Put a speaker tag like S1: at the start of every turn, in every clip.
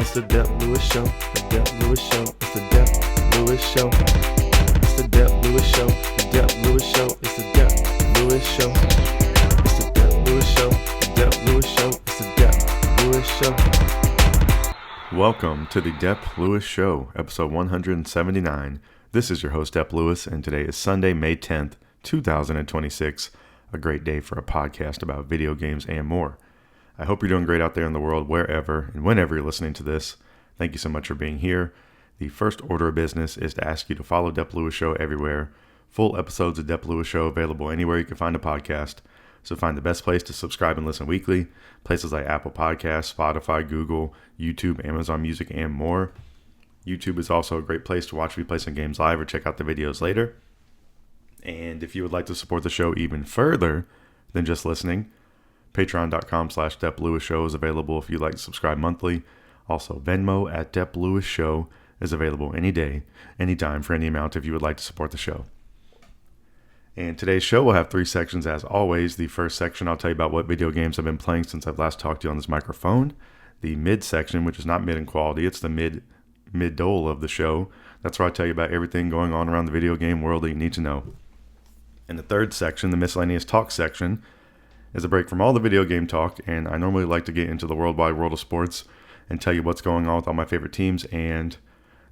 S1: It's the Dep Lewis Show. The Dep Lewis Show. It's the Dep Lewis Show. It's the Dep Lewis Show. The Dep Lewis Show. It's the Dep Lewis Show. It's the Dep Lewis Show. The Dep Lewis Show. It's the Dep Lewis Show. Welcome to the Dep Lewis Show, episode 179. This is your host, Dep Lewis, and today is Sunday, May 10th, 2026. A great day for a podcast about video games and more. I hope you're doing great out there in the world, wherever and whenever you're listening to this. Thank you so much for being here. The first order of business is to ask you to follow Dep Lewis Show everywhere. Full episodes of Dep Lewis Show available anywhere you can find a podcast. So find the best place to subscribe and listen weekly. Places like Apple Podcasts, Spotify, Google, YouTube, Amazon Music, and more. YouTube is also a great place to watch replays and games live or check out the videos later. And if you would like to support the show even further than just listening, Patreon.com/Dep Lewis Show is available if you'd like to subscribe monthly. Also, Venmo at Dep Lewis Show is available any day, anytime, for any amount if you would like to support the show. And today's show will have three sections as always. The first section, I'll tell you about what video games I've been playing since I've last talked to you on this microphone. The mid section, which is not mid in quality, it's the mid-dole of the show. That's where I tell you about everything going on around the video game world that you need to know. In the third section, the Miscellaneous Talk section, is a break from all the video game talk, and I normally like to get into the worldwide world of sports and tell you what's going on with all my favorite teams. And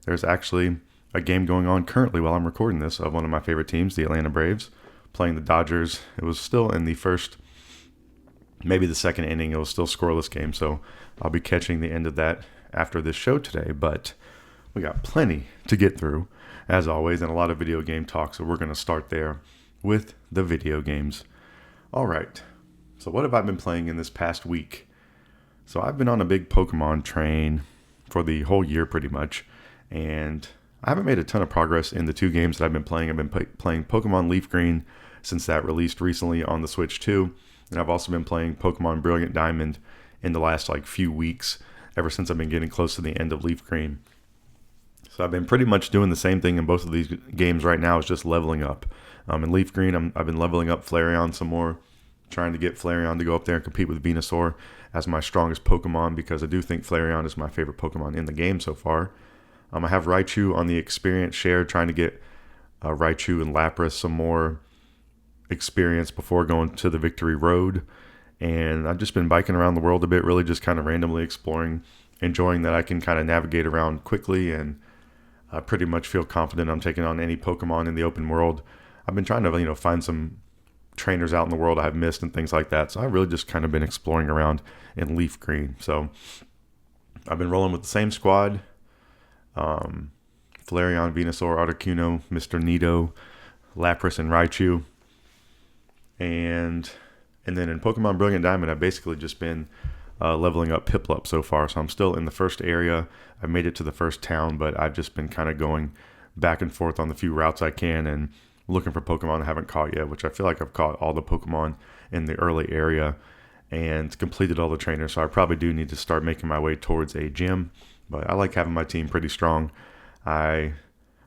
S1: there's actually a game going on currently while I'm recording this of one of my favorite teams, the Atlanta Braves, playing the Dodgers. It was still in the first, maybe the second inning. It was still scoreless game, so I'll be catching the end of that after this show today. But we got plenty to get through, as always, and a lot of video game talk, so we're going to start there with the video games. All right. So what have I been playing in this past week? So I've been on a big Pokemon train for the whole year pretty much, and I haven't made a ton of progress in the two games that I've been playing. I've been playing Pokemon LeafGreen since that released recently on the Switch 2, and I've also been playing Pokemon Brilliant Diamond in the last few weeks, ever since I've been getting close to the end of LeafGreen. So I've been pretty much doing the same thing in both of these games right now, is just leveling up. In LeafGreen, I've been leveling up Flareon some more, trying to get Flareon to go up there and compete with Venusaur as my strongest Pokemon, because I do think Flareon is my favorite Pokemon in the game so far. I have Raichu on the experience share, trying to get Raichu and Lapras some more experience before going to the Victory Road. And I've just been biking around the world a bit, really just kind of randomly exploring, enjoying that I can kind of navigate around quickly, and I pretty much feel confident I'm taking on any Pokemon in the open world. I've been trying to find some trainers out in the world I've missed and things like that. So I've really just kind of been exploring around in LeafGreen. So I've been rolling with the same squad. Flareon, Venusaur, Articuno, Mr. Nido, Lapras, and Raichu. And then in Pokemon Brilliant Diamond, I've basically just been leveling up Piplup so far. So I'm still in the first area. I've made it to the first town, but I've just been kind of going back and forth on the few routes I can and looking for Pokemon I haven't caught yet, which I feel like I've caught all the Pokemon in the early area and completed all the trainers. So I probably do need to start making my way towards a gym, but I like having my team pretty strong. I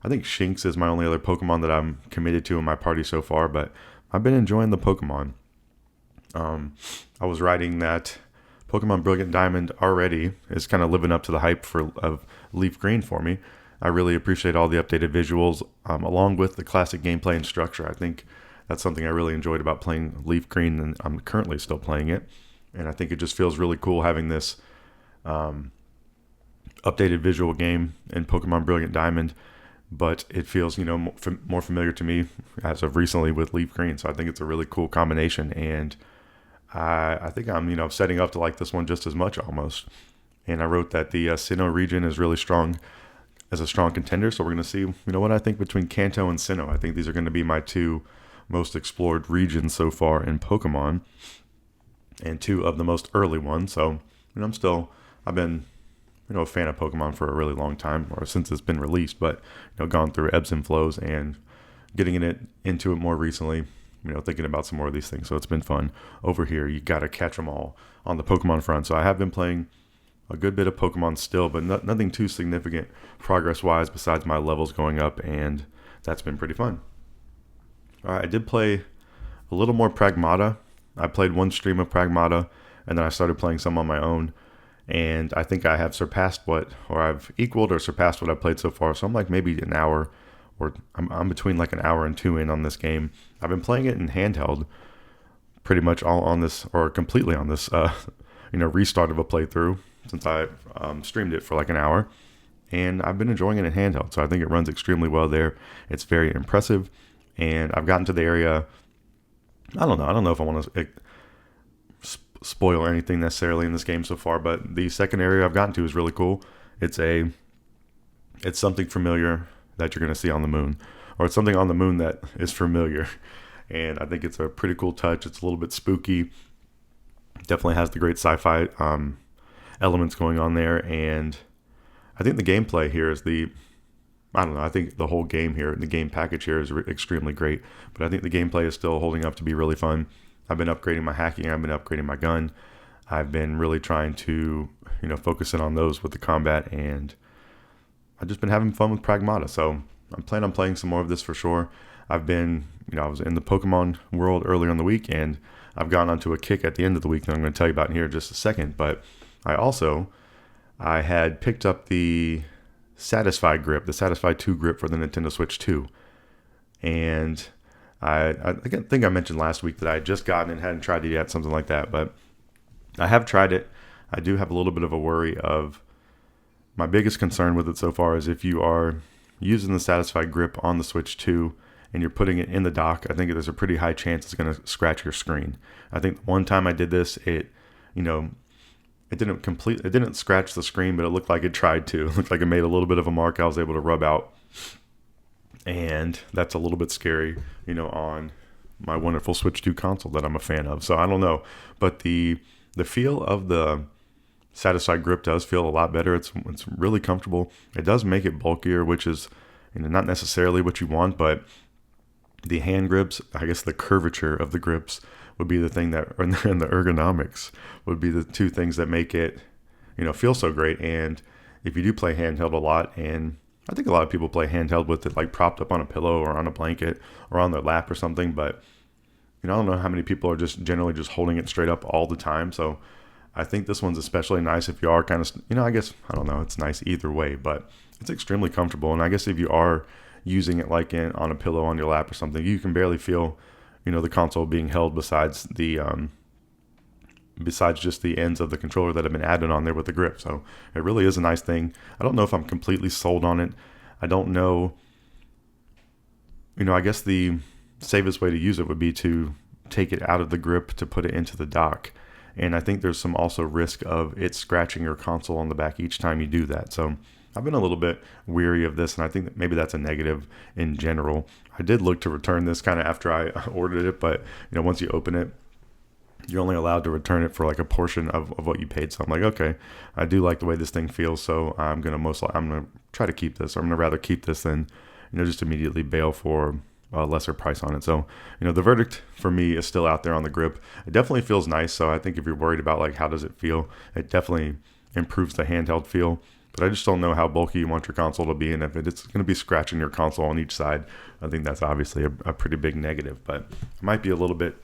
S1: think Shinx is my only other Pokemon that I'm committed to in my party so far, but I've been enjoying the Pokemon. I was riding that Pokemon Brilliant Diamond already. Is kind of living up to the hype of LeafGreen for me. I really appreciate all the updated visuals, along with the classic gameplay and structure. I think that's something I really enjoyed about playing LeafGreen, and I'm currently still playing it. And I think it just feels really cool having this updated visual game in Pokemon Brilliant Diamond, but it feels, more familiar to me as of recently with LeafGreen. So I think it's a really cool combination, and I think I'm, setting up to like this one just as much almost. And I wrote that the Sinnoh region is really strong, as a strong contender. So we're going to see, what I think between Kanto and Sinnoh. I think these are going to be my two most explored regions so far in Pokemon, and two of the most early ones. So, I've been, a fan of Pokemon for a really long time, or since it's been released, but, gone through ebbs and flows and getting into it more recently, thinking about some more of these things. So it's been fun. Over here, you got to catch them all on the Pokemon front. So I have been playing a good bit of Pokemon still, but nothing too significant progress-wise besides my levels going up, and that's been pretty fun. All right, I did play a little more Pragmata. I played one stream of Pragmata, and then I started playing some on my own. And I think I have I've equaled or surpassed what I've played so far. So I'm like maybe an hour, or I'm between like an hour and 2 in on this game. I've been playing it in handheld pretty much all on this, or completely on this, restart of a playthrough since I streamed it for like an hour. And I've been enjoying it in handheld. So I think it runs extremely well there. It's very impressive. And I've gotten to the area, I don't know if I want to spoil anything necessarily in this game so far, but the second area I've gotten to is really cool. It's something familiar that you're going to see on the moon, or it's something on the moon that is familiar. And I think it's a pretty cool touch. It's a little bit spooky. Definitely has the great sci-fi elements going on there. And I think the gameplay here is I think the whole game here, the game package here is extremely great. But I think the gameplay is still holding up to be really fun. I've been upgrading my hacking. I've been upgrading my gun. I've been really trying to, focus in on those with the combat. And I've just been having fun with Pragmata. So I'm planning on playing some more of this for sure. I've been, I was in the Pokemon world earlier in the week, and I've gone onto a kick at the end of the week that I'm going to tell you about in here in just a second. But I had picked up the Satisfy grip, the Satisfy 2 grip for the Nintendo Switch 2. And I think I mentioned last week that I had just gotten it and hadn't tried it yet, something like that. But I have tried it. I do have a little bit of a worry of, my biggest concern with it so far is if you are using the Satisfy grip on the Switch 2 and you're putting it in the dock, I think there's a pretty high chance it's going to scratch your screen. I think one time I did this, it didn't scratch the screen, but it looked like it tried to. It looked like it made a little bit of a mark I was able to rub out. And that's a little bit scary, on my wonderful Switch 2 console that I'm a fan of. So I don't know. But the feel of the Satisfy grip does feel a lot better. It's really comfortable. It does make it bulkier, which is not necessarily what you want, but the hand grips, I guess the curvature of the grips would be the thing that, and the ergonomics would be the two things that make it, feel so great. And if you do play handheld a lot, and I think a lot of people play handheld with it like propped up on a pillow or on a blanket or on their lap or something, but I don't know how many people are just generally just holding it straight up all the time. So I think this one's especially nice if you are kind of, I guess, I don't know, it's nice either way, but it's extremely comfortable. And I guess if you are using it like on a pillow on your lap or something, you can barely feel, the console being held besides just the ends of the controller that have been added on there with the grip. So it really is a nice thing. I don't know if I'm completely sold on it. I don't know, I guess the safest way to use it would be to take it out of the grip to put it into the dock. And I think there's some also risk of it scratching your console on the back each time you do that. So I've been a little bit weary of this, and I think that maybe that's a negative in general. I did look to return this kind of after I ordered it, but once you open it, you're only allowed to return it for like a portion of what you paid. So I'm like, okay, I do like the way this thing feels, so I'm gonna try to keep this, or I'm gonna rather keep this than just immediately bail for a lesser price on it. So the verdict for me is still out there on the grip. It definitely feels nice. So I think if you're worried about like how does it feel, it definitely improves the handheld feel. But I just don't know how bulky you want your console to be, and if it's going to be scratching your console on each side, I think that's obviously a pretty big negative. But it might be a little bit,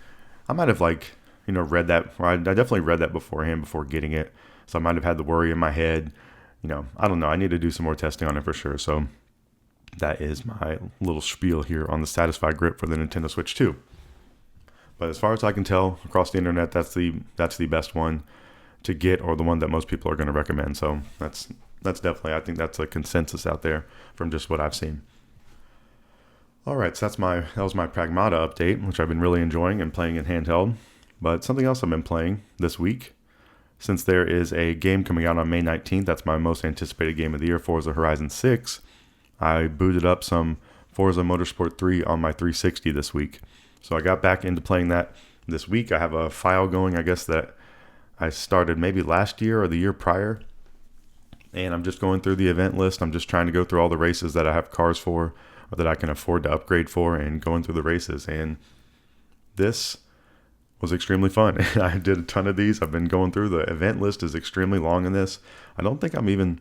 S1: I might have read that, or I definitely read that beforehand before getting it. So I might have had the worry in my head. I don't know. I need to do some more testing on it for sure. So that is my little spiel here on the Satisfy grip for the Nintendo Switch 2. But as far as I can tell across the internet, that's the best one to get, or the one that most people are going to recommend. So that's definitely, I think that's a consensus out there from just what I've seen. All right, so that was my Pragmata update, which I've been really enjoying and playing in handheld. But something else I've been playing this week, since there is a game coming out on May 19th, that's my most anticipated game of the year, Forza Horizon 6. I booted up some Forza Motorsport 3 on my 360 this week. So I got back into playing that this week. I have a file going, I guess, that I started maybe last year or the year prior. And I'm just going through the event list. I'm just trying to go through all the races that I have cars for, or that I can afford to upgrade for, and going through the races. And this was extremely fun. I did a ton of these. I've been going through. The event list is extremely long in this. I don't think I'm even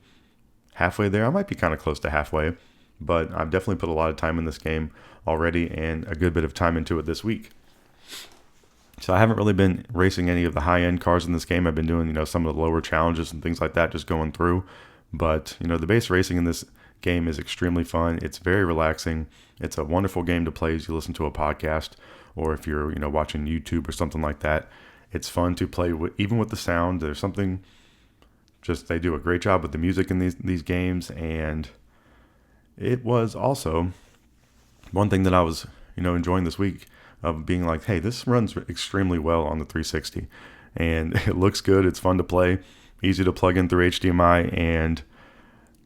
S1: halfway there. I might be kind of close to halfway, but I've definitely put a lot of time in this game already, and a good bit of time into it this week. So I haven't really been racing any of the high-end cars in this game. I've been doing, some of the lower challenges and things like that, just going through. But, the base racing in this game is extremely fun. It's very relaxing. It's a wonderful game to play as you listen to a podcast, or if you're, watching YouTube or something like that. It's fun to play with, even with the sound. There's something, just they do a great job with the music in these games. And it was also one thing that I was, enjoying this week, of being like, hey, this runs extremely well on the 360, and it looks good. It's fun to play, easy to plug in through HDMI, and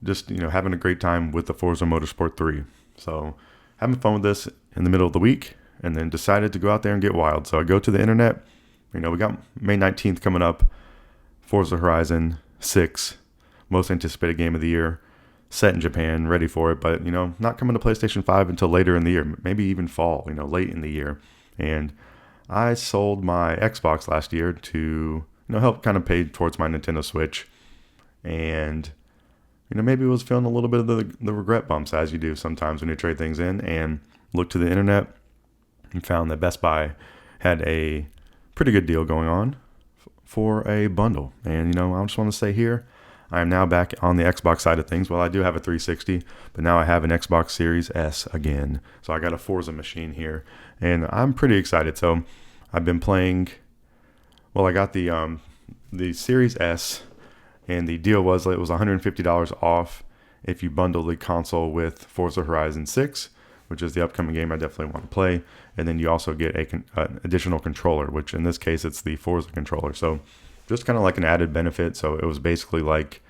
S1: just, having a great time with the Forza Motorsport 3. So having fun with this in the middle of the week, and then decided to go out there and get wild. So I go to the internet. We got May 19th coming up, Forza Horizon 6, most anticipated game of the year, set in Japan, ready for it, but, not coming to PlayStation 5 until later in the year, maybe even fall, late in the year. And I sold my Xbox last year to, help kind of pay towards my Nintendo Switch. And, maybe was feeling a little bit of the regret bumps, as you do sometimes when you trade things in, and looked to the internet and found that Best Buy had a pretty good deal going on for a bundle. And, I just want to say here, I am now back on the Xbox side of things. Well, I do have a 360, but now I have an Xbox Series S again. So I got a Forza machine here, and I'm pretty excited. So I've been playing. Well, I got the Series S, and the deal was it was $150 off if you bundle the console with Forza Horizon 6, which is the upcoming game I definitely want to play. And then you also get an additional controller, which in this case it's the Forza controller. So just kind of like an added benefit. So it was basically like,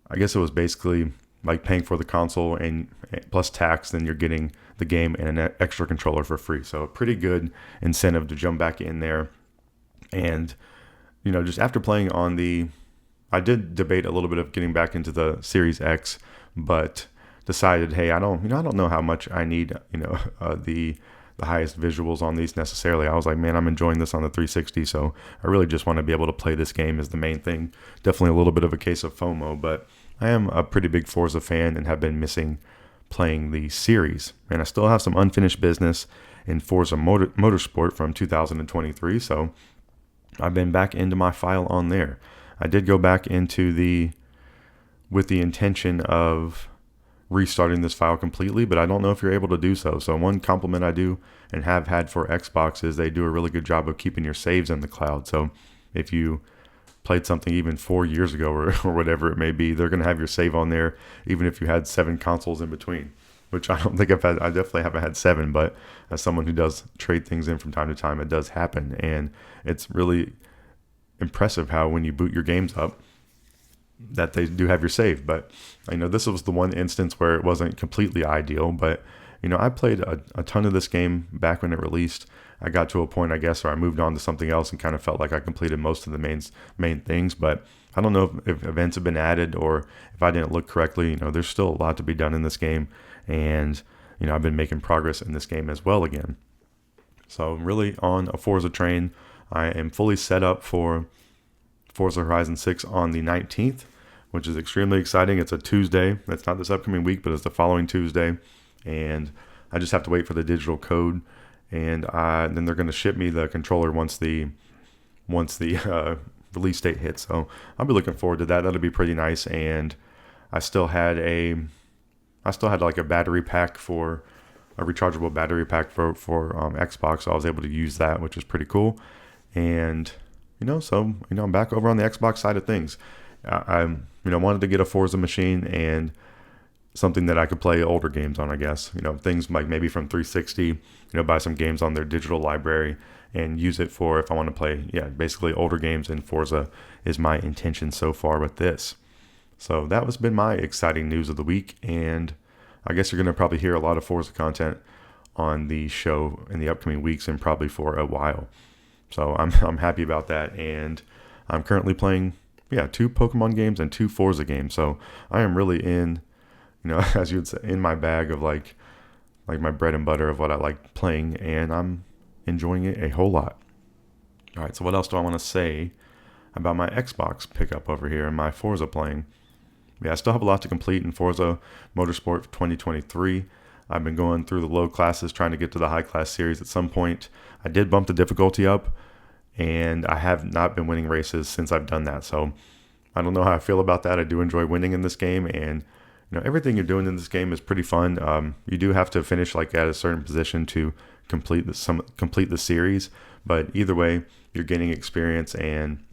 S1: I guess it was basically like paying for the console and plus tax, then you're getting the game and an extra controller for free. So a pretty good incentive to jump back in there. And, just after playing on I did debate a little bit of getting back into the Series X, but decided, hey, I don't know how much I need, the highest visuals on these necessarily. I was like, man, I'm enjoying this on the 360, so I really just want to be able to play this game is the main thing. Definitely a little bit of a case of FOMO, but I am a pretty big Forza fan and have been missing playing the series. And I still have some unfinished business in Forza Motorsport from 2023, so I've been back into my file on there. I did go back into with the intention of restarting this file completely, but I don't know if you're able to do so. So one compliment I do and have had for Xbox is they do a really good job of keeping your saves in the cloud. So if you played something even 4 years ago or whatever it may be, they're going to have your save on there, even if you had 7 consoles in between, which I don't think I've had. I definitely haven't had 7, but as someone who does trade things in from time to time, it does happen. And it's really impressive how when you boot your games up, that they do have your save. But this was the one instance where it wasn't completely ideal, but I played a ton of this game back when it released. I got to a point, I guess, where I moved on to something else and kind of felt like I completed most of the main things, but I don't know if events have been added or if I didn't look correctly. There's still a lot to be done in this game, and I've been making progress in this game as well again. So really on a Forza train. I am fully set up for Forza Horizon 6 on the 19th, which is extremely exciting. It's a Tuesday. It's not this upcoming week, but it's the following Tuesday. And I just have to wait for the digital code. And then they're going to ship me the controller once the release date hits. So I'll be looking forward to that. That'll be pretty nice. And I still had like a battery pack for a rechargeable battery pack for Xbox. So I was able to use that, which is pretty cool. And I'm back over on the Xbox side of things. I wanted to get a Forza machine and something that I could play older games on, I guess. Things like maybe from 360, buy some games on their digital library and use it for if I want to play, basically older games, and Forza is my intention so far with this. So that has been my exciting news of the week, and I guess you're going to probably hear a lot of Forza content on the show in the upcoming weeks and probably for a while. So I'm happy about that, and I'm currently playing 2 Pokemon games and 2 Forza games. So I am really in, as you would say, in my bag of like my bread and butter of what I like playing, and I'm enjoying it a whole lot. All right, so what else do I want to say about my Xbox pickup over here and my Forza playing? I still have a lot to complete in Forza Motorsport 2023. I've been going through the low classes trying to get to the high class series. At some point, I did bump the difficulty up, and I have not been winning races since I've done that. So I don't know how I feel about that. I do enjoy winning in this game, and everything you're doing in this game is pretty fun. You do have to finish like at a certain position to complete the series, but either way, you're gaining experience, and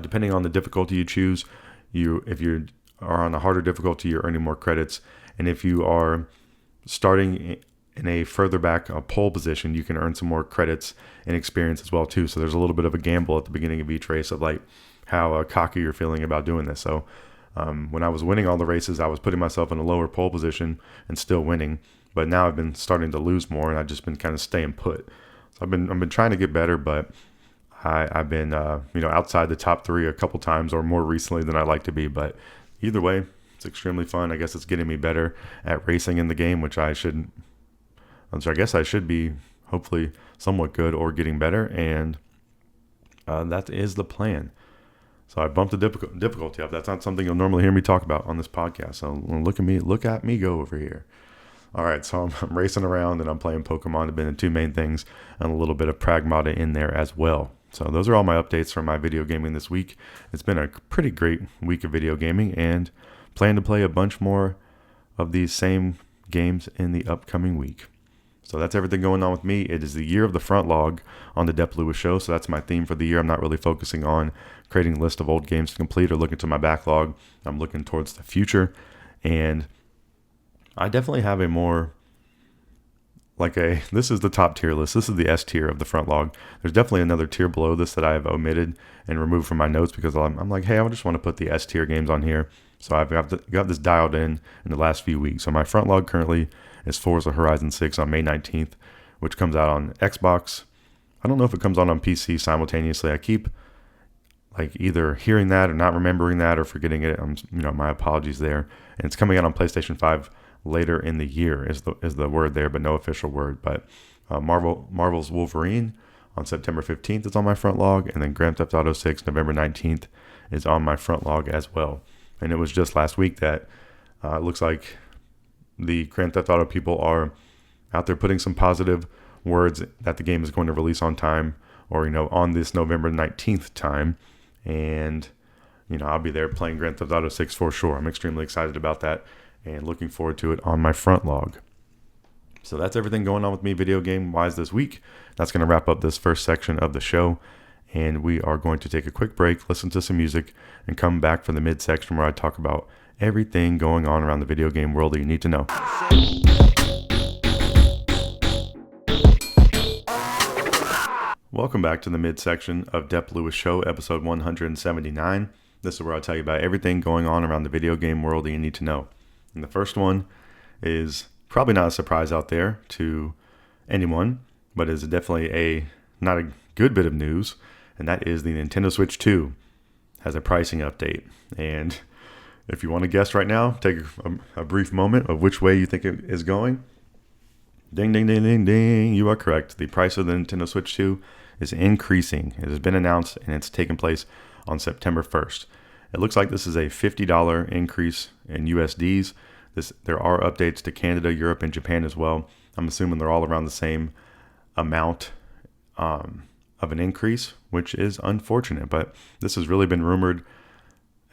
S1: depending on the difficulty you choose, if you are on a harder difficulty, you're earning more credits, and if you are starting in a further back pole position, you can earn some more credits and experience as well too. So there's a little bit of a gamble at the beginning of each race of like how cocky you're feeling about doing this. So when I was winning all the races, I was putting myself in a lower pole position and still winning. But now I've been starting to lose more, and I've just been kind of staying put. So I've been trying to get better, but I've been outside the top 3 a couple times or more recently than I like to be. But either way, it's extremely fun. I guess it's getting me better at racing in the game, which I guess I should be hopefully somewhat good or getting better, and that is the plan. So I bumped the difficulty up. That's not something you'll normally hear me talk about on this podcast. So look at me go over here. All right, so I'm racing around and I'm playing Pokemon. Have been the 2 main things, and a little bit of Pragmata in there as well. So those are all my updates from my video gaming this week. It's been a pretty great week of video gaming, and plan to play a bunch more of these same games in the upcoming week. So that's everything going on with me. It is the year of the front log on the Dep Lewis Show, so that's my theme for the year. I'm not really focusing on creating a list of old games to complete or looking to my backlog. I'm looking towards the future, and I definitely have a more this is the top tier list. This is the S tier of the front log. There's definitely another tier below this that I have omitted and removed from my notes because I'm like, hey, I just want to put the S tier games on here. So I've got this dialed in the last few weeks. So my front log currently is Forza Horizon 6 on May 19th, which comes out on Xbox. I don't know if it comes out on PC simultaneously. I keep either hearing that or not remembering that or forgetting it. My apologies there. And it's coming out on PlayStation 5 later in the year is the word there, but no official word. But Marvel's Wolverine on September 15th is on my front log, and then Grand Theft Auto 6 November 19th is on my front log as well. And it was just last week that it looks like the Grand Theft Auto people are out there putting some positive words that the game is going to release on time, or on this November 19th time, and I'll be there playing Grand Theft Auto 6 for sure. I'm extremely excited about that and looking forward to it on my front log. So that's everything going on with me video game wise this week. That's going to wrap up this first section of the show, and we are going to take a quick break, listen to some music, and come back for the mid section where I talk about everything going on around the video game world that you need to know. Welcome back to the mid section of Dep Lewis Show, episode 179. This is where I'll tell you about everything going on around the video game world that you need to know. And the first one is probably not a surprise out there to anyone, but is definitely not a good bit of news, and that is the Nintendo Switch 2 has a pricing update. And if you want to guess right now, take a brief moment of which way you think it is going. Ding, ding, ding, ding, ding. You are correct. The price of the Nintendo Switch 2 is increasing. It has been announced, and it's taking place on September 1st. It looks like this is a $50 increase in USDs. There are updates to Canada, Europe, and Japan as well. I'm assuming they're all around the same amount of an increase, which is unfortunate. But this has really been rumored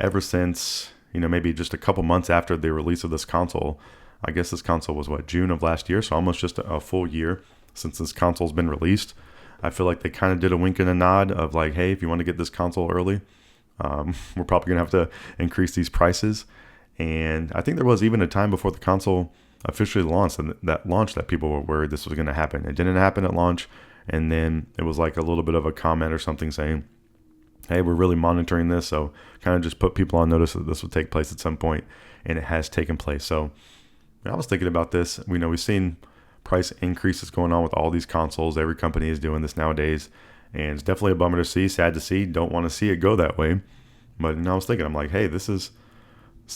S1: ever since, maybe just a couple months after the release of this console. I guess this console was, June of last year? So almost just a full year since this console's been released. I feel like they kind of did a wink and a nod of like, hey, if you want to get this console early, we're probably going to have to increase these prices. And I think there was even a time before the console officially launched that people were worried this was going to happen. It didn't happen at launch. And then it was like a little bit of a comment or something saying, hey, we're really monitoring this. So kind of just put people on notice that this would take place at some point, and it has taken place. So I was thinking about this. We've seen price increases going on with all these consoles. Every company is doing this nowadays. And it's definitely a bummer to see, sad to see. Don't want to see it go that way. But I was thinking, I'm like, hey, this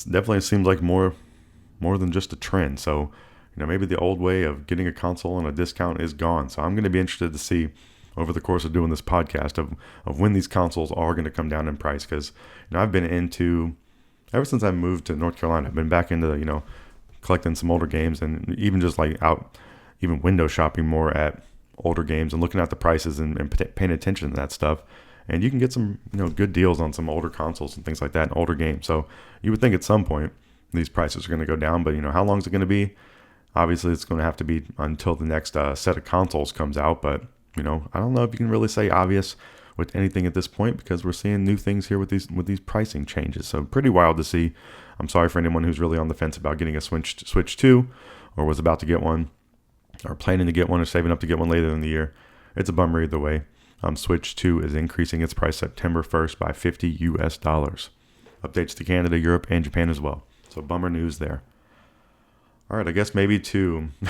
S1: definitely seems like more than just a trend. So, maybe the old way of getting a console on a discount is gone. So I'm going to be interested to see over the course of doing this podcast of when these consoles are going to come down in price. Because, I've been ever since I moved to North Carolina, I've been back into,
S2: collecting some older games, and even just like out, even window shopping more at older games and looking at the prices and paying attention to that stuff. And you can get some, good deals on some older consoles and things like that, and older games. So you would think at some point these prices are going to go down, but how long is it going to be? Obviously, it's going to have to be until the next set of consoles comes out. But I don't know if you can really say obvious with anything at this point, because we're seeing new things here with these pricing changes. So pretty wild to see. I'm sorry for anyone who's really on the fence about getting a Switch 2, or was about to get one, or planning to get one, or saving up to get one later in the year. It's a bummer either way. Switch 2 is increasing its price September 1st by $50 US. Updates to Canada, Europe, and Japan as well. So bummer news there. All right, I guess maybe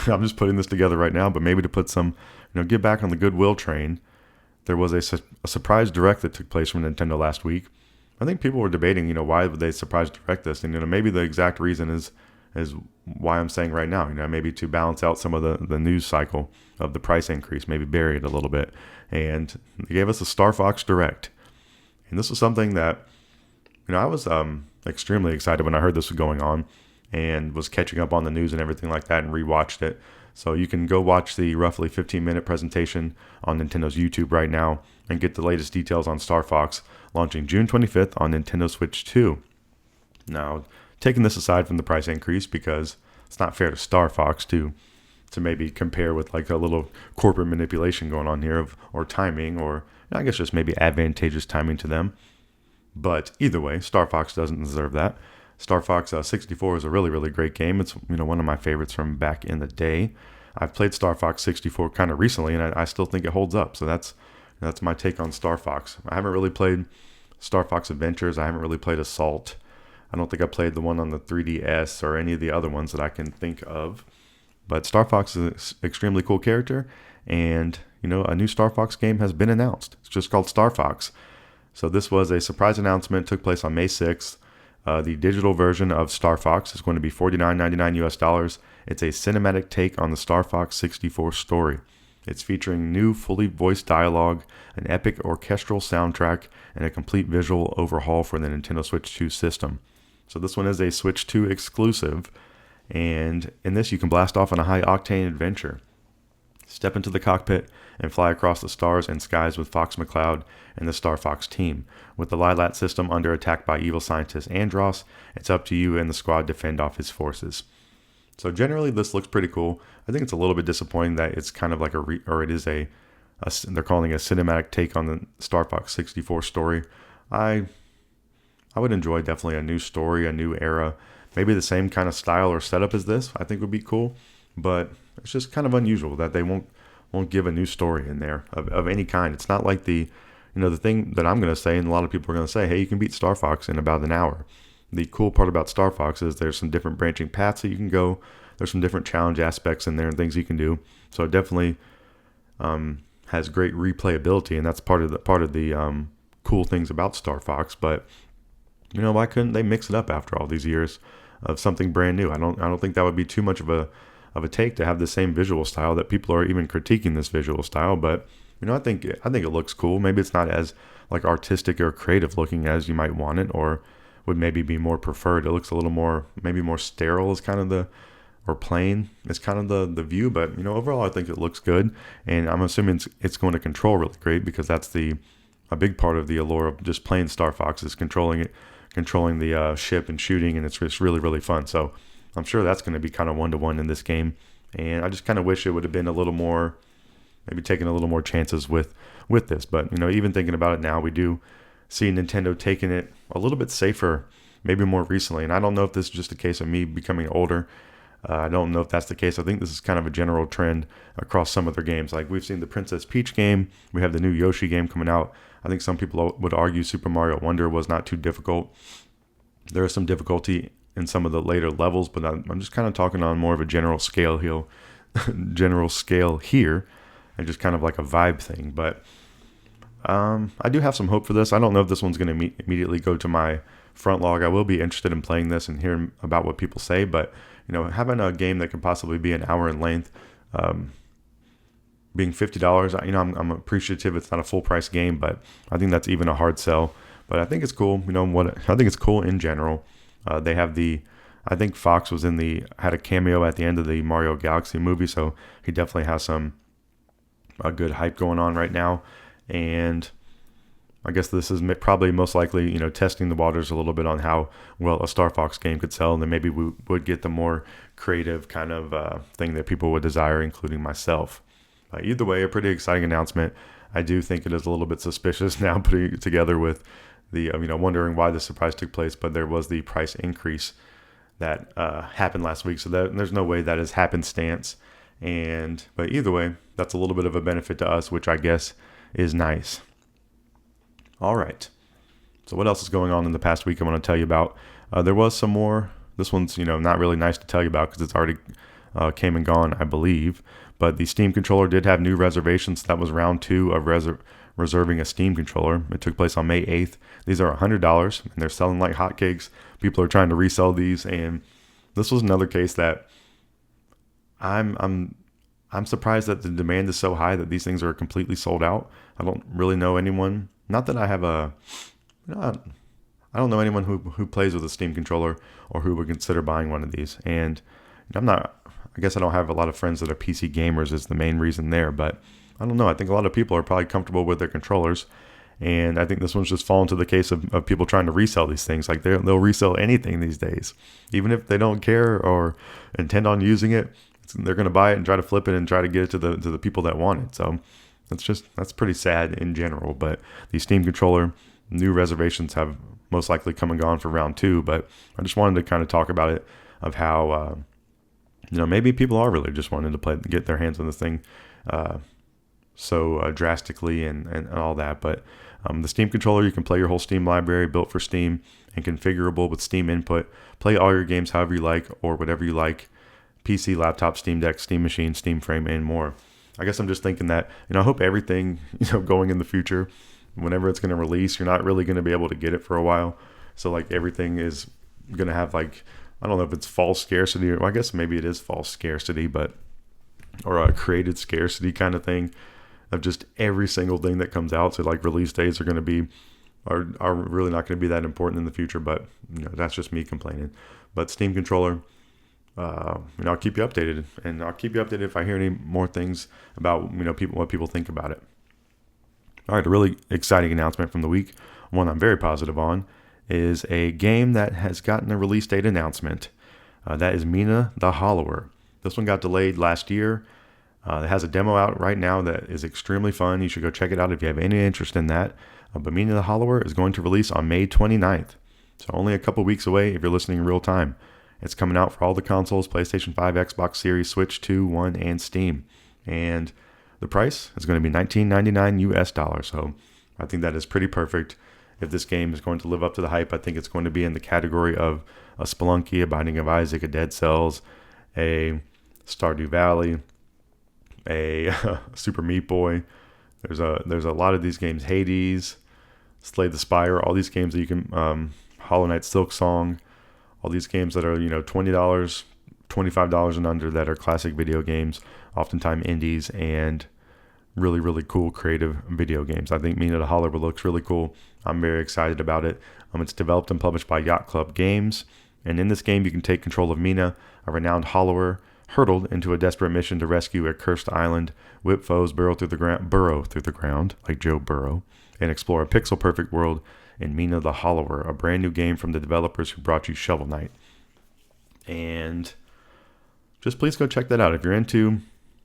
S2: I'm just putting this together right now, but maybe to put some, get back on the goodwill train. There was a surprise direct that took place from Nintendo last week. I think people were debating, why would they surprise direct this? And, maybe the exact reason is why I'm saying right now, maybe to balance out some of the news cycle of the price increase, maybe bury it a little bit. And they gave us a Star Fox Direct. And this was something that, I was extremely excited when I heard this was going on, and was catching up on the news and everything like that, and rewatched it. So you can go watch the roughly 15-minute presentation on Nintendo's YouTube right now and get the latest details on Star Fox, launching June 25th on Nintendo Switch 2. Now, taking this aside from the price increase, because it's not fair to Star Fox to maybe compare with like a little corporate manipulation going on here, or timing, or I guess just maybe advantageous timing to them. But either way, Star Fox doesn't deserve that. Star Fox 64 is a really, really great game. It's one of my favorites from back in the day. I've played Star Fox 64 kind of recently, and I still think it holds up. So that's my take on Star Fox. I haven't really played Star Fox Adventures. I haven't really played Assault. I don't think I played the one on the 3DS or any of the other ones that I can think of. But Star Fox is an extremely cool character, and a new Star Fox game has been announced. It's just called Star Fox. So this was a surprise announcement. Took place on May 6th. The digital version of Star Fox is going to be $49.99 US. It's a cinematic take on the Star Fox 64 story. It's featuring new fully voiced dialogue, an epic orchestral soundtrack, and a complete visual overhaul for the Nintendo Switch 2 system. So this one is a Switch 2 exclusive, and in this you can blast off on a high-octane adventure. Step into the cockpit and fly across the stars and skies with Fox McCloud and the Star Fox team. With the Lilat system under attack by evil scientist Andross, it's up to you and the squad to fend off his forces. So generally this looks pretty cool. I think it's a little bit disappointing that it's kind of like they're calling it a cinematic take on the Star Fox 64 story. I would enjoy definitely a new story, a new era, maybe the same kind of style or setup as this. I think would be cool, but it's just kind of unusual that they won't give a new story in there of any kind. It's not like the thing that I'm going to say, and a lot of people are going to say, hey, you can beat Star Fox in about an hour. The cool part about Star Fox is there's some different branching paths that you can go. There's some different challenge aspects in there and things you can do. So it definitely has great replayability, and that's part of the cool things about Star Fox. But why couldn't they mix it up after all these years of something brand new? I don't think that would be too much of a take to have the same visual style that people are even critiquing this visual style. But I think it looks cool. Maybe it's not as like artistic or creative looking as you might want it, or would maybe be more preferred. It looks a little more, maybe more sterile is kind of or plain is kind of the view. But overall I think it looks good, and I'm assuming it's going to control really great, because that's a big part of the allure of just playing Star Fox is controlling the ship and shooting, and it's just really, really fun. So I'm sure that's going to be kind of 1-to-1 in this game, and I just kind of wish it would have been a little more, maybe taking a little more chances with this. But even thinking about it now, we do see Nintendo taking it a little bit safer, maybe more recently. And I don't know if this is just a case of me becoming older. I don't know if that's the case. I think this is kind of a general trend across some of their games. Like we've seen the Princess Peach game, we have the new Yoshi game coming out. I think some people would argue Super Mario Wonder was not too difficult. There is some difficulty in some of the later levels, but I'm just kind of talking on more of a general scale here, and just kind of like a vibe thing. But I do have some hope for this. I don't know if this one's going to immediately go to my front log. I will be interested in playing this and hearing about what people say, but having a game that could possibly be an hour in length, being $50, I'm appreciative it's not a full price game, but I think that's even a hard sell. But I think it's cool. I think it's cool in general. They have the I think Fox had a cameo at the end of the Mario Galaxy movie, so he definitely has a good hype going on right now. And I guess this is probably most likely, testing the waters a little bit on how well a Star Fox game could sell, and then maybe we would get the more creative kind of thing that people would desire, including myself. Either way, a pretty exciting announcement. I do think it is a little bit suspicious now, putting it together with the, wondering why the surprise took place, but there was the price increase that happened last week, so there's no way that is happenstance. But either way, that's a little bit of a benefit to us, which I guess is nice. All right. So what else is going on in the past week I want to tell you about? There was some more. This one's, not really nice to tell you about because it's already came and gone, I believe. But the Steam controller did have new reservations. That was round 2 of reserving a Steam controller. It took place on May 8th. These are $100, and they're selling like hotcakes. People are trying to resell these, and this was another case that I'm surprised that the demand is so high that these things are completely sold out. I don't really know anyone. Not that I have I don't know anyone who plays with a Steam controller or who would consider buying one of these. And I guess I don't have a lot of friends that are PC gamers is the main reason there, but I don't know. I think a lot of people are probably comfortable with their controllers. And I think this one's just fallen to the case of people trying to resell these things. Like they'll resell anything these days. Even if they don't care or intend on using it, they're going to buy it and try to flip it and try to get it to the people that want it. So that's pretty sad in general. But the Steam controller, new reservations have most likely come and gone for round 2. But I just wanted to kind of talk about it, of how, maybe people are really just wanting to get their hands on this thing so drastically and all that. But the Steam controller, you can play your whole Steam library built for Steam and configurable with Steam input. Play all your games however you like or whatever you like. PC, laptop, Steam Deck, Steam Machine, Steam Frame, and more. I guess I'm just thinking that, I hope everything, going in the future, whenever it's going to release, you're not really going to be able to get it for a while. So like everything is going to have like, I don't know if it's false scarcity, or I guess maybe it is false scarcity, or a created scarcity kind of thing of just every single thing that comes out. So like release dates are really not going to be that important in the future, but that's just me complaining. But Steam controller, I'll keep you updated, and I'll keep you updated if I hear any more things about, what people think about it. All right, a really exciting announcement from the week, one I'm very positive on, is a game that has gotten a release date announcement. That is Mina the Hollower. This one got delayed last year. It has a demo out right now that is extremely fun. You should go check it out if you have any interest in that. But Mina the Hollower is going to release on May 29th. So only a couple weeks away if you're listening in real time. It's coming out for all the consoles, PlayStation 5, Xbox Series, Switch 2, 1, and Steam. And the price is going to be $19.99 US. So I think that is pretty perfect. If this game is going to live up to the hype, I think it's going to be in the category of a Spelunky, a Binding of Isaac, a Dead Cells, a Stardew Valley, a Super Meat Boy. There's a lot of these games, Hades, Slay the Spire, all these games that you can, Hollow Knight, Silk Song, all these games that are, $20, $25 and under, that are classic video games, oftentimes indies, and really, really cool creative video games. I think Mina the Hollower looks really cool. I'm very excited about it. It's developed and published by Yacht Club Games. And in this game, you can take control of Mina, a renowned hollower, hurtled into a desperate mission to rescue a cursed island, whip foes, burrow through the ground, like Joe Burrow, and explore a pixel-perfect world in Mina the Hollower, a brand new game from the developers who brought you Shovel Knight. And just please go check that out. If you're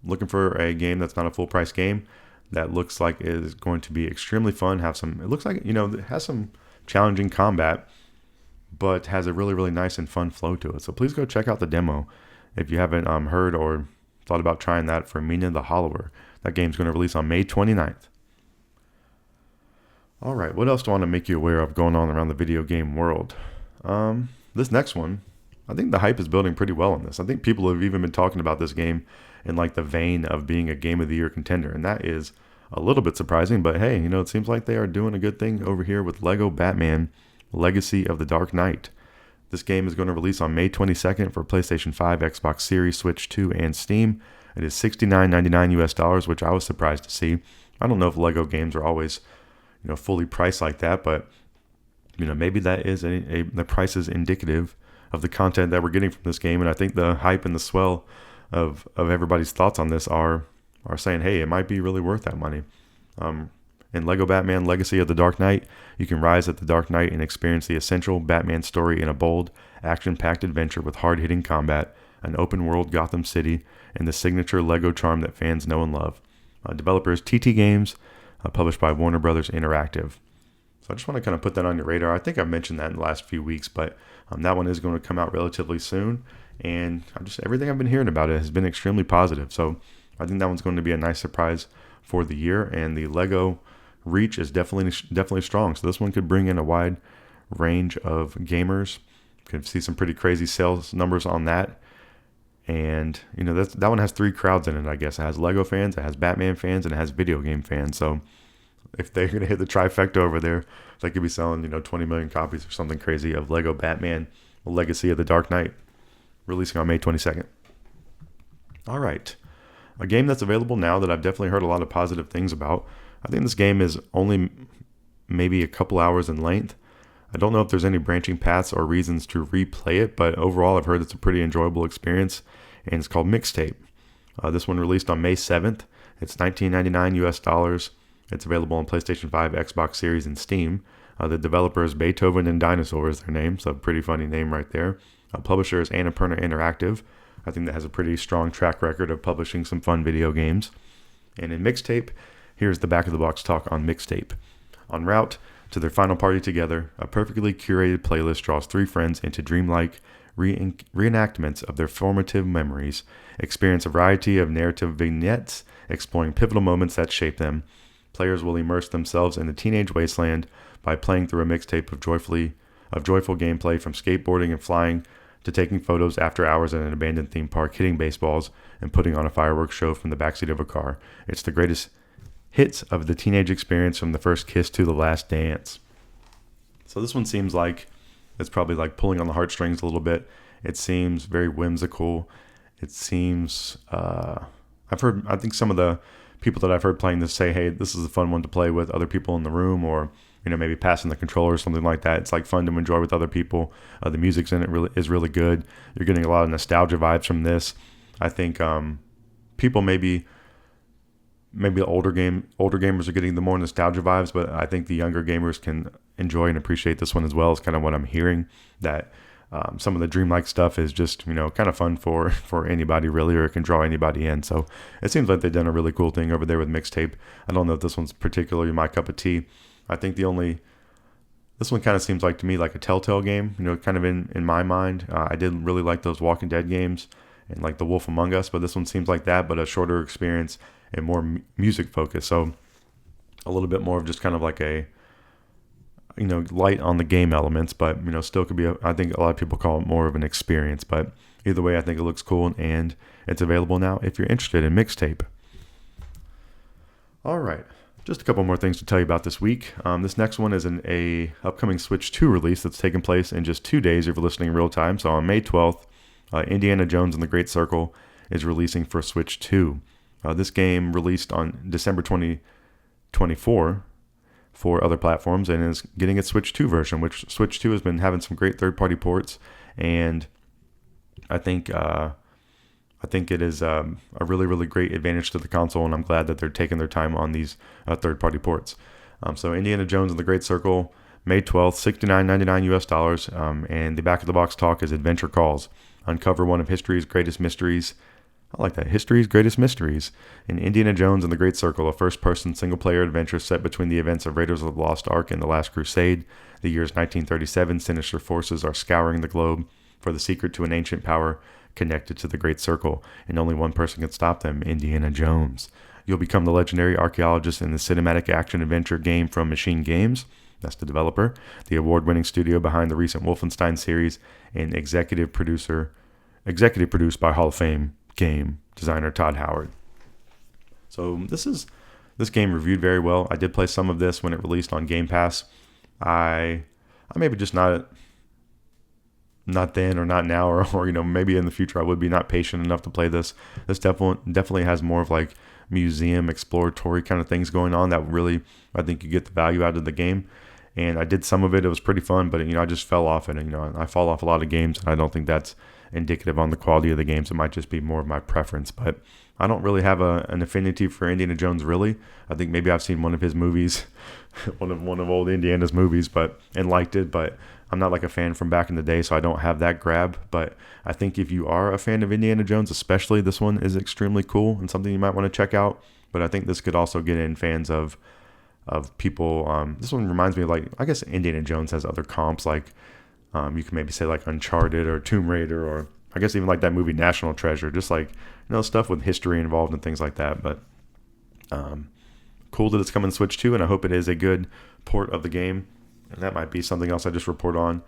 S2: looking for a game that's not a full-price game, that looks like it is going to be extremely fun. It looks like, it has some challenging combat, but has a really, really nice and fun flow to it. So please go check out the demo if you haven't heard or thought about trying that for Mina the Hollower. That game's going to release on May 29th. All right, what else do I want to make you aware of going on around the video game world? This next one, I think the hype is building pretty well on this. I think people have even been talking about this game in like the vein of being a Game of the Year contender, and that is a little bit surprising, but hey, it seems like they are doing a good thing over here with Lego Batman Legacy of the Dark Knight. This game is going to release on May 22nd for PlayStation 5, Xbox Series, Switch 2, and Steam. It is $69.99 US, which I was surprised to see. I don't know if Lego games are always, fully priced like that, but maybe that is the price is indicative of the content that we're getting from this game. And I think the hype and the swell of everybody's thoughts on this are saying, hey, it might be really worth that money. In Lego Batman Legacy of the Dark Knight, you can rise at the Dark Knight and experience the essential Batman story in a bold, action-packed adventure with hard-hitting combat, an open-world Gotham City, and the signature Lego charm that fans know and love. Developers TT Games, published by Warner Brothers Interactive. So I just want to kind of put that on your radar. I think I've mentioned that in the last few weeks, but that one is going to come out relatively soon. And everything I've been hearing about it has been extremely positive. So I think that one's going to be a nice surprise for the year. And the Lego reach is definitely strong. So this one could bring in a wide range of gamers. Could see some pretty crazy sales numbers on that. And that one has 3 crowds in it, I guess. It has Lego fans, it has Batman fans, and it has video game fans. So if they're going to hit the trifecta over there, they could be selling 20 million copies or something crazy of Lego Batman Legacy of the Dark Knight, releasing on May 22nd. All right. A game that's available now that I've definitely heard a lot of positive things about. I think this game is only maybe a couple hours in length. I don't know if there's any branching paths or reasons to replay it, but overall I've heard it's a pretty enjoyable experience, and it's called Mixtape. This one released on May 7th. It's $19.99 US dollars. It's available on PlayStation 5, Xbox Series, and Steam. The developer is Beethoven and Dinosaur is their name, so a pretty funny name right there. Publisher is Annapurna Interactive. I think that has a pretty strong track record of publishing some fun video games. And in Mixtape, here's the back of the box talk on Mixtape. En route to their final party together, a perfectly curated playlist draws 3 friends into dreamlike reenactments of their formative memories, experience a variety of narrative vignettes exploring pivotal moments that shape them. Players will immerse themselves in the teenage wasteland by playing through a mixtape of joyful gameplay, from skateboarding and flying to taking photos after hours at an abandoned theme park, hitting baseballs, and putting on a fireworks show from the backseat of a car. It's the greatest hits of the teenage experience, from the first kiss to the last dance. So this one seems like it's probably like pulling on the heartstrings a little bit. It seems very whimsical. It seems, I think some of the people that I've heard playing this say, hey, this is a fun one to play with other people in the room, or maybe passing the controller or something like that. It's like fun to enjoy with other people. The music's in it is really good. You're getting a lot of nostalgia vibes from this. I think people maybe the older gamers are getting the more nostalgia vibes, but I think the younger gamers can enjoy and appreciate this one as well. Is kind of what I'm hearing, that some of the dreamlike stuff is just kind of fun for anybody really, or it can draw anybody in. So it seems like they've done a really cool thing over there with Mixtape. I don't know if this one's particularly my cup of tea. I think this one kind of seems like to me like a Telltale game, kind of in my mind. I did really like those Walking Dead games and like The Wolf Among Us, but this one seems like that, but a shorter experience and more music focused. So a little bit more of just kind of like a, light on the game elements, but, still could be, I think a lot of people call it more of an experience. But either way, I think it looks cool, and it's available now if you're interested in Mixtape. All right. Just a couple more things to tell you about this week. This next one is an upcoming Switch 2 release that's taking place in just 2 days if you're listening in real time. So on May 12th, Indiana Jones and the Great Circle is releasing for Switch 2. This game released on December 2024 for other platforms, and is getting its Switch 2 version, which Switch 2 has been having some great third-party ports, and I think it is a really, really great advantage to the console, and I'm glad that they're taking their time on these third-party ports. So Indiana Jones and the Great Circle, May 12th, $69.99 US dollars, and the back of the box talk is Adventure Calls. Uncover one of history's greatest mysteries. I like that. History's greatest mysteries. In Indiana Jones and the Great Circle, a first-person single-player adventure set between the events of Raiders of the Lost Ark and The Last Crusade. The year is 1937. Sinister forces are scouring the globe for the secret to an ancient power connected to the Great Circle, and only one person can stop them, Indiana Jones. You'll become the legendary archaeologist in the cinematic action-adventure game from Machine Games. That's the developer, the award-winning studio behind the recent Wolfenstein series, and executive produced by Hall of Fame game designer Todd Howard. So this game reviewed very well. I did play some of this when it released on Game Pass. I maybe just not then or not now, or maybe in the future I would be not patient enough to play this. This definitely has more of like museum exploratory kind of things going on that really I think you get the value out of the game. and I did some of it. It was pretty fun, but I just fell off it. And I fall off a lot of games, and I don't think that's indicative on the quality of the games. It might just be more of my preference, but I don't really have an affinity for Indiana Jones, really. I think maybe I've seen one of his movies, one of old Indiana's movies, and liked it, but I'm not like a fan from back in the day, so I don't have that grab. But I think if you are a fan of Indiana Jones, especially, this one is extremely cool and something you might want to check out. But I think this could also get in fans of people. This one reminds me of, like, I guess Indiana Jones has other comps, like you can maybe say like Uncharted or Tomb Raider, or I guess even like that movie National Treasure, just like, stuff with history involved and things like that. But cool that it's coming to Switch 2, and I hope it is a good port of the game. And that might be something else I just report on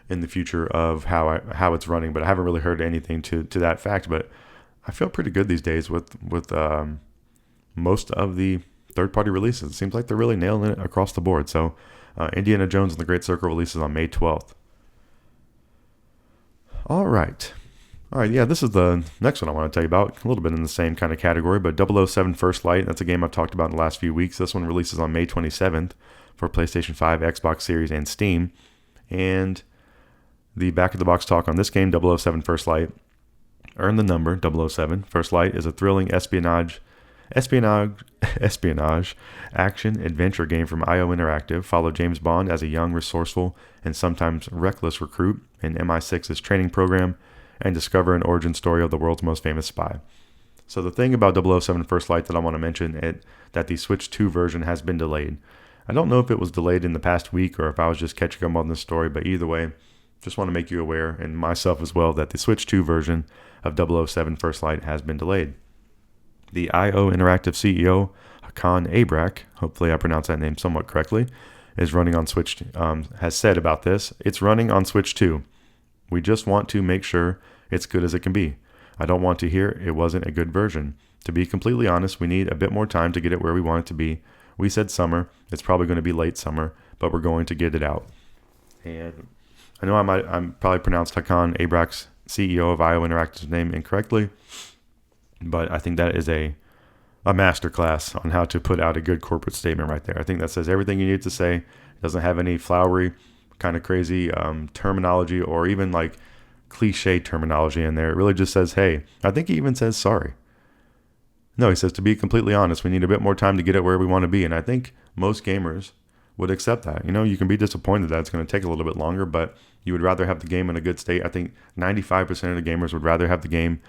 S2: in the future of how it's running. But I haven't really heard anything to that fact. But I feel pretty good these days with most of the third-party releases. It seems like they're really nailing it across the board. So Indiana Jones and the Great Circle releases on May 12th. All right, yeah, this is the next one I want to tell you about. A little bit in the same kind of category, but 007 First Light. That's a game I've talked about in the last few weeks. This one releases on May 27th for PlayStation 5, Xbox Series, and Steam. And the back-of-the-box talk on this game, 007 First Light, earn the number 007. First Light is a thrilling espionage action adventure game from IO Interactive. Follow James Bond as a young, resourceful, and sometimes reckless recruit in MI6's training program and discover an origin story of the world's most famous spy. So the thing about 007 First Light that I want to mention is that the Switch 2 version has been delayed. I don't know if it was delayed in the past week or if I was just catching up on this story, but either way, just want to make you aware, and myself as well, that the Switch 2 version of 007 First Light has been delayed. The IO Interactive CEO, Hakan Abrak, hopefully I pronounced that name somewhat correctly, is running on Switch, has said about this, "It's running on Switch 2. We just want to make sure it's good as it can be. I don't want to hear it wasn't a good version. To be completely honest, we need a bit more time to get it where we want it to be. We said summer. It's probably going to be late summer, but we're going to get it out." And I know I'm probably pronounced Hakan Abrak's, CEO of IO Interactive's, name incorrectly, but I think that is a masterclass on how to put out a good corporate statement right there. I think that says everything you need to say. It doesn't have any flowery, kind of crazy terminology or even like cliche terminology in there. It really just says, hey, I think he even says sorry. No, he says, to be completely honest, we need a bit more time to get it where we want to be. And I think most gamers would accept that. You can be disappointed that it's going to take a little bit longer, but you would rather have the game in a good state. I think 95% of the gamers would rather have the game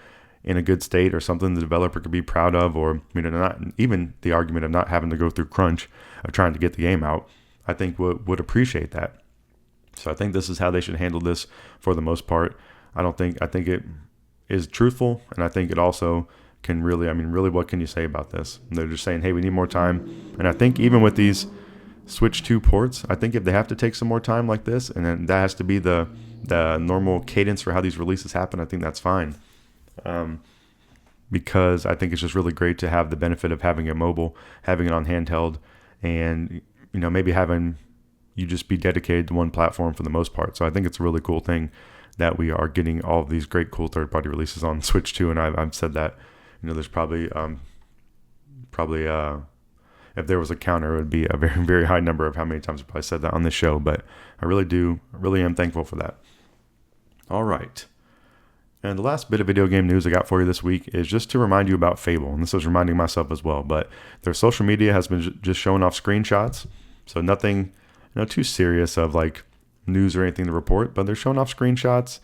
S2: in a good state or something the developer could be proud of, or not even the argument of not having to go through crunch of trying to get the game out. I think would appreciate that. So I think this is how they should handle this for the most part. I think it is truthful, and I think it also can really, really, what can you say about this? And they're just saying, hey, we need more time. And I think even with these Switch 2 ports, I think if they have to take some more time like this, and then that has to be the normal cadence for how these releases happen, I think that's fine. Because I think it's just really great to have the benefit of having it mobile, having it on handheld, and maybe having you just be dedicated to one platform for the most part. So I think it's a really cool thing that we are getting all of these great cool third-party releases on Switch 2, and I've said that there's probably if there was a counter, it would be a very, very high number of how many times I've probably said that on this show, but I really am thankful for that. All right. And the last bit of video game news I got for you this week is just to remind you about Fable. And this is reminding myself as well, but their social media has been just showing off screenshots. So nothing, too serious of like news or anything to report, but they're showing off screenshots.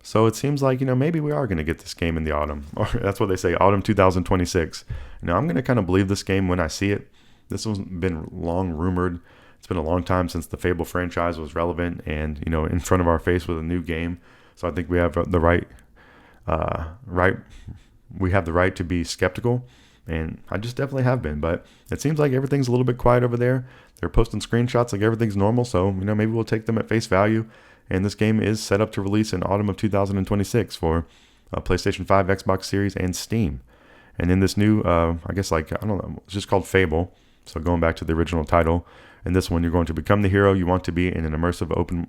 S2: So it seems like, maybe we are going to get this game in the autumn, or that's what they say, autumn 2026. I'm going to kind of believe this game when I see it. This has been long rumored. It's been a long time since the Fable franchise was relevant and, in front of our face with a new game. So I think we have the right to be skeptical, and I just definitely have been. But it seems like everything's a little bit quiet over there. They're posting screenshots like everything's normal, so maybe we'll take them at face value. And this game is set up to release in autumn of 2026 for PlayStation 5, Xbox Series, and Steam. And in this new, it's just called Fable. So going back to the original title, in this one, you're going to become the hero you want to be in an immersive open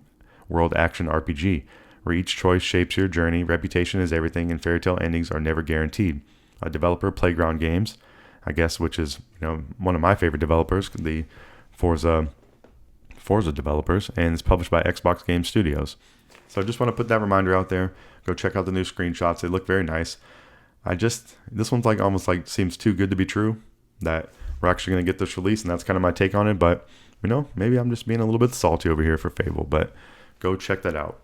S2: world action RPG, where each choice shapes your journey. Reputation is everything, and fairy tale endings are never guaranteed. A developer, Playground Games, which is one of my favorite developers, the Forza developers, and it's published by Xbox Game Studios. So I just want to put that reminder out there. Go check out the new screenshots. They look very nice. This one's like almost like seems too good to be true that we're actually going to get this release, and that's kind of my take on it. But maybe I'm just being a little bit salty over here for Fable, but go check that out.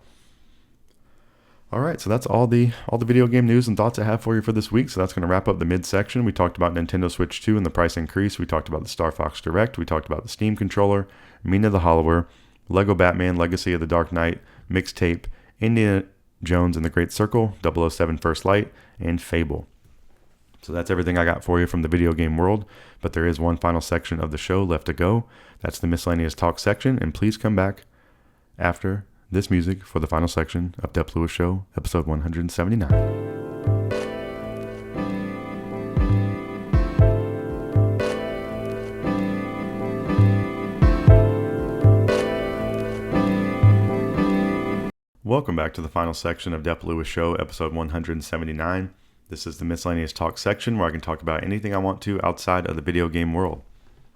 S2: All right, so that's all the video game news and thoughts I have for you for this week. So that's going to wrap up the midsection. We talked about Nintendo Switch 2 and the price increase. We talked about the Star Fox Direct. We talked about the Steam controller, Mina the Hollower, Lego Batman Legacy of the Dark Knight, Mixtape, Indiana Jones and the Great Circle, 007 First Light, and Fable. So that's everything I got for you from the video game world, but there is one final section of the show left to go. That's the Miscellaneous Talk section, and please come back after this music for the final section of Dep Lewis Show, episode 179. Welcome back to the final section of Dep Lewis Show, episode 179. This is the Miscellaneous Talk section where I can talk about anything I want to outside of the video game world.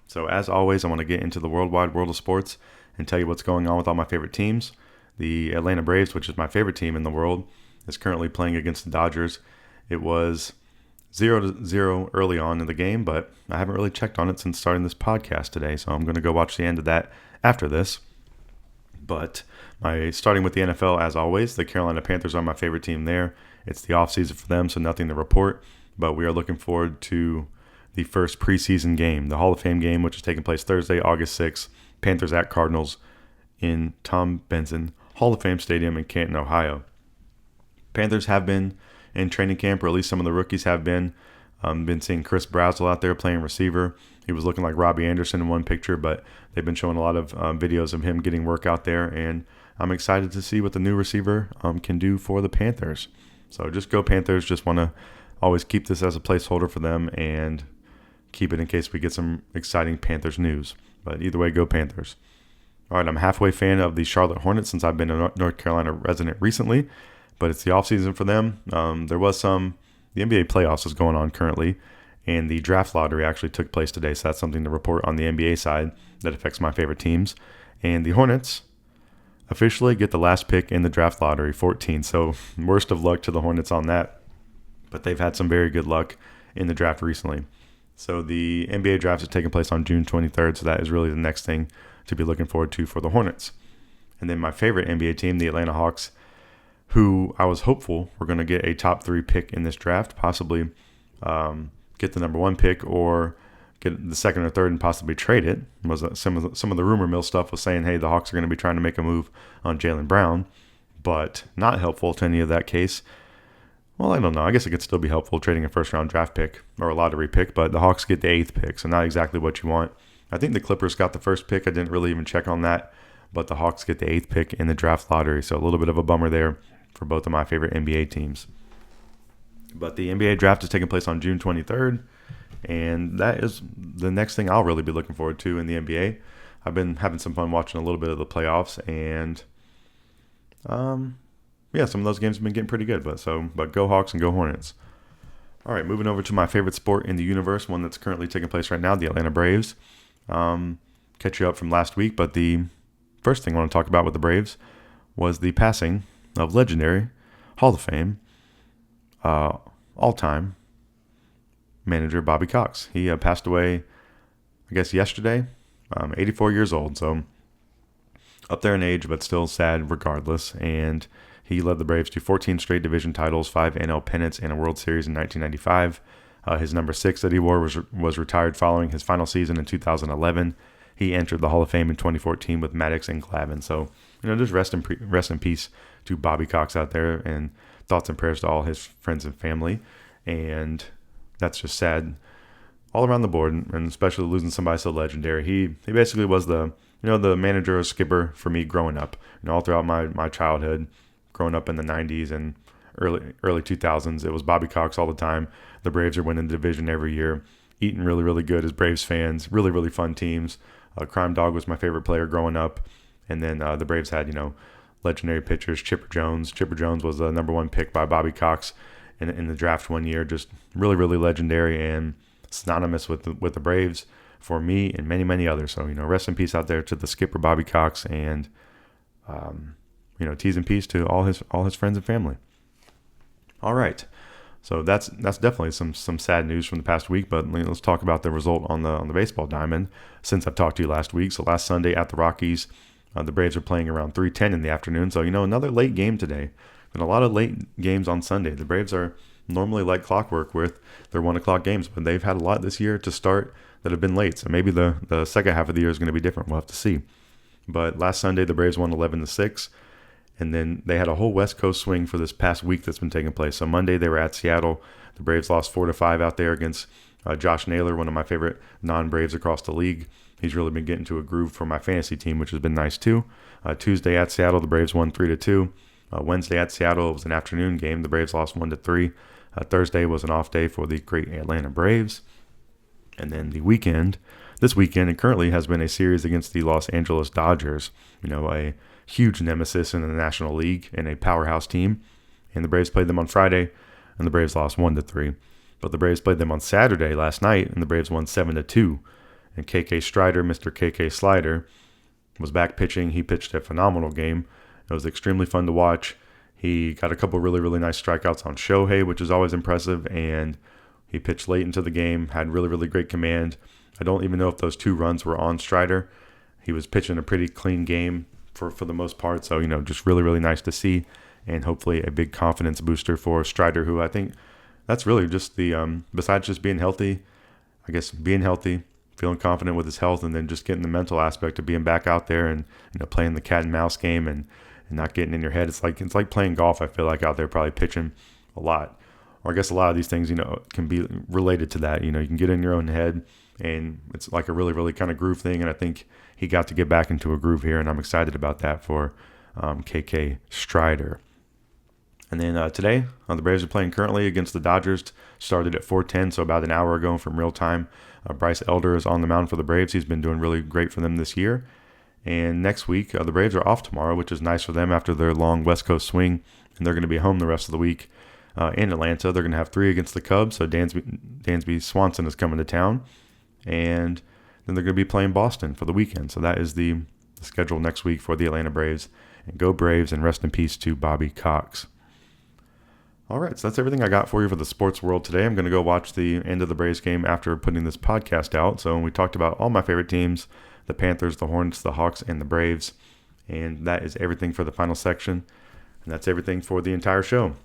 S2: So as always, I want to get into the worldwide world of sports and tell you what's going on with all my favorite teams. The Atlanta Braves, which is my favorite team in the world, is currently playing against the Dodgers. It was 0-0 early on in the game, but I haven't really checked on it since starting this podcast today, so I'm going to go watch the end of that after this. But starting with the NFL, as always, the Carolina Panthers are my favorite team there. It's the offseason for them, so nothing to report, but we are looking forward to the first preseason game, the Hall of Fame game, which is taking place Thursday, August 6th, Panthers at Cardinals in Tom Benson Hall of Fame Stadium in Canton, Ohio. Panthers have been in training camp, or at least some of the rookies have been. Been seeing Chris Brazzell out there playing receiver. He was looking like Robbie Anderson in one picture, but they've been showing a lot of videos of him getting work out there, and I'm excited to see what the new receiver can do for the Panthers. So just go Panthers. Just want to always keep this as a placeholder for them and keep it in case we get some exciting Panthers news. But either way, go Panthers. All right, I'm a halfway fan of the Charlotte Hornets since I've been a North Carolina resident recently, but it's the offseason for them. The NBA playoffs is going on currently, and the draft lottery actually took place today, so that's something to report on the NBA side that affects my favorite teams. And the Hornets officially get the last pick in the draft lottery, 14. So worst of luck to the Hornets on that, but they've had some very good luck in the draft recently. So the NBA draft is taking place on June 23rd, so that is really the next thing to be looking forward to for the Hornets. And then my favorite NBA team, the Atlanta Hawks, who I was hopeful were going to get a top 3 pick in this draft, possibly get the number 1 pick or get the second or third and possibly trade it. Some of the rumor mill stuff was saying, hey, the Hawks are going to be trying to make a move on Jaylen Brown, but not helpful to any of that case. Well, I don't know. I guess it could still be helpful trading a first-round draft pick or a lottery pick, but the Hawks get the 8th pick, so not exactly what you want. I think the Clippers got the first pick. I didn't really even check on that, but the Hawks get the 8th pick in the draft lottery, so a little bit of a bummer there for both of my favorite NBA teams. But the NBA draft is taking place on June 23rd, and that is the next thing I'll really be looking forward to in the NBA. I've been having some fun watching a little bit of the playoffs, and some of those games have been getting pretty good. But go Hawks and go Hornets. All right, moving over to my favorite sport in the universe, one that's currently taking place right now, the Atlanta Braves. Catch you up from last week, but the first thing I want to talk about with the Braves was the passing of legendary Hall of Fame all-time manager Bobby Cox. He passed away, I guess, yesterday, 84 years old, so up there in age, but still sad regardless. And he led the Braves to 14 straight division titles, 5 NL pennants, and a World Series in 1995. His number 6 that he wore was retired following his final season in 2011. He entered the Hall of Fame in 2014 with Maddox and Glavine. So, just rest in peace to Bobby Cox out there, and thoughts and prayers to all his friends and family. And that's just sad all around the board, and especially losing somebody so legendary. He basically was the manager or skipper for me growing up. All throughout my childhood, growing up in the 90s and early 2000s, it was Bobby Cox all the time. The Braves are winning the division every year, eating really, really good as Braves fans. Really, really fun teams. Crime Dog was my favorite player growing up. And then the Braves had, legendary pitchers. Chipper Jones. Chipper Jones was the number 1 pick by Bobby Cox in the draft one year. Just really, really legendary and synonymous with the Braves. for me and many, many others. So, rest in peace out there to the skipper, Bobby Cox, and, tease and peace to all his friends and family. All right. So that's definitely some sad news from the past week, but let's talk about the result on the baseball diamond since I've talked to you last week. So last Sunday at the Rockies, the Braves are playing around 3:10 in the afternoon. So, another late game today. And a lot of late games on Sunday. The Braves are normally like clockwork with their 1 o'clock games, but they've had a lot this year to start that have been late. So maybe the second half of the year is going to be different. We'll have to see. But last Sunday, the Braves won 11-6. And then they had a whole West Coast swing for this past week that's been taking place. So Monday, they were at Seattle. The Braves lost 4-5 out there against Josh Naylor, one of my favorite non-Braves across the league. He's really been getting to a groove for my fantasy team, which has been nice too. Tuesday at Seattle, the Braves won 3-2. Wednesday at Seattle, it was an afternoon game. The Braves lost 1-3. Thursday was an off day for the great Atlanta Braves. And then this weekend, it currently has been a series against the Los Angeles Dodgers, a huge nemesis in the National League and a powerhouse team. And the Braves played them on Friday, and the Braves lost 1-3. But the Braves played them on Saturday last night, and the Braves won 7-2. And KK Strider, Mr. KK Slider, was back pitching. He pitched a phenomenal game. It was extremely fun to watch. He got a couple really, really nice strikeouts on Shohei, which is always impressive, and he pitched late into the game, had really, really great command. I don't even know if those 2 runs were on Strider. He was pitching a pretty clean game for the most part, so, just really, really nice to see, and hopefully a big confidence booster for Strider, who I think that's really just the, besides just being healthy, feeling confident with his health, and then just getting the mental aspect of being back out there and, playing the cat and mouse game and not getting in your head. It's like playing golf, I feel like, out there, probably pitching a lot. Or I guess a lot of these things, can be related to that. You can get in your own head, and it's like a really, really kind of groove thing. And I think he got to get back into a groove here, and I'm excited about that for KK Strider. And then today, the Braves are playing currently against the Dodgers. Started at 4:10, so about an hour ago from real time. Bryce Elder is on the mound for the Braves. He's been doing really great for them this year. And next week, the Braves are off tomorrow, which is nice for them after their long West Coast swing. And they're going to be home the rest of the week in Atlanta. They're going to have 3 against the Cubs. So Dansby Swanson is coming to town. And then they're going to be playing Boston for the weekend. So that is the schedule next week for the Atlanta Braves. And go Braves, and rest in peace to Bobby Cox. All right, so that's everything I got for you for the sports world today. I'm going to go watch the end of the Braves game after putting this podcast out. So we talked about all my favorite teams, the Panthers, the Hornets, the Hawks, and the Braves. And that is everything for the final section. And that's everything for the entire show.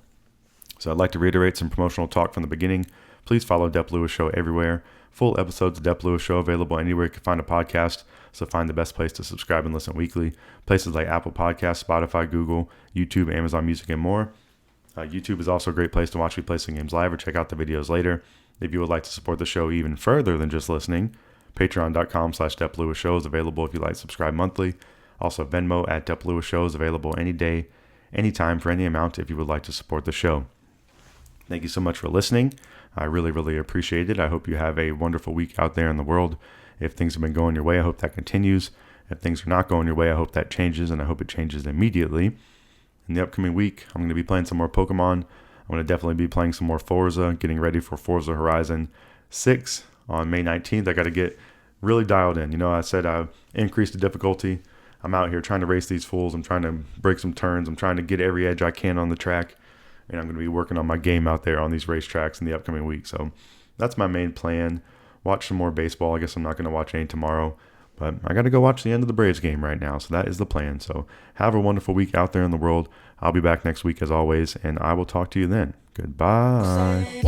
S2: So I'd like to reiterate some promotional talk from the beginning. Please follow Dep Lewis Show everywhere. Full episodes of Dep Lewis Show available anywhere you can find a podcast. So find the best place to subscribe and listen weekly. Places like Apple Podcasts, Spotify, Google, YouTube, Amazon Music, and more. YouTube is also a great place to watch me play some games live or check out the videos later. If you would like to support the show even further than just listening, patreon.com/Dep Lewis Show is available if you'd like to subscribe monthly. Also, Venmo at Dep Lewis Show is available any day, anytime, for any amount if you would like to support the show. Thank you so much for listening. I really, really appreciate it. I hope you have a wonderful week out there in the world. If things have been going your way, I hope that continues. If things are not going your way, I hope that changes, and I hope it changes immediately. In the upcoming week, I'm going to be playing some more Pokemon. I'm going to definitely be playing some more Forza, getting ready for Forza Horizon 6 on May 19th. I got to get really dialed in. I said I increased the difficulty. I'm out here trying to race these fools. I'm trying to break some turns. I'm trying to get every edge I can on the track. And I'm going to be working on my game out there on these racetracks in the upcoming week. So that's my main plan. Watch some more baseball. I guess I'm not going to watch any tomorrow. But I got to go watch the end of the Braves game right now. So that is the plan. So have a wonderful week out there in the world. I'll be back next week as always. And I will talk to you then. Goodbye.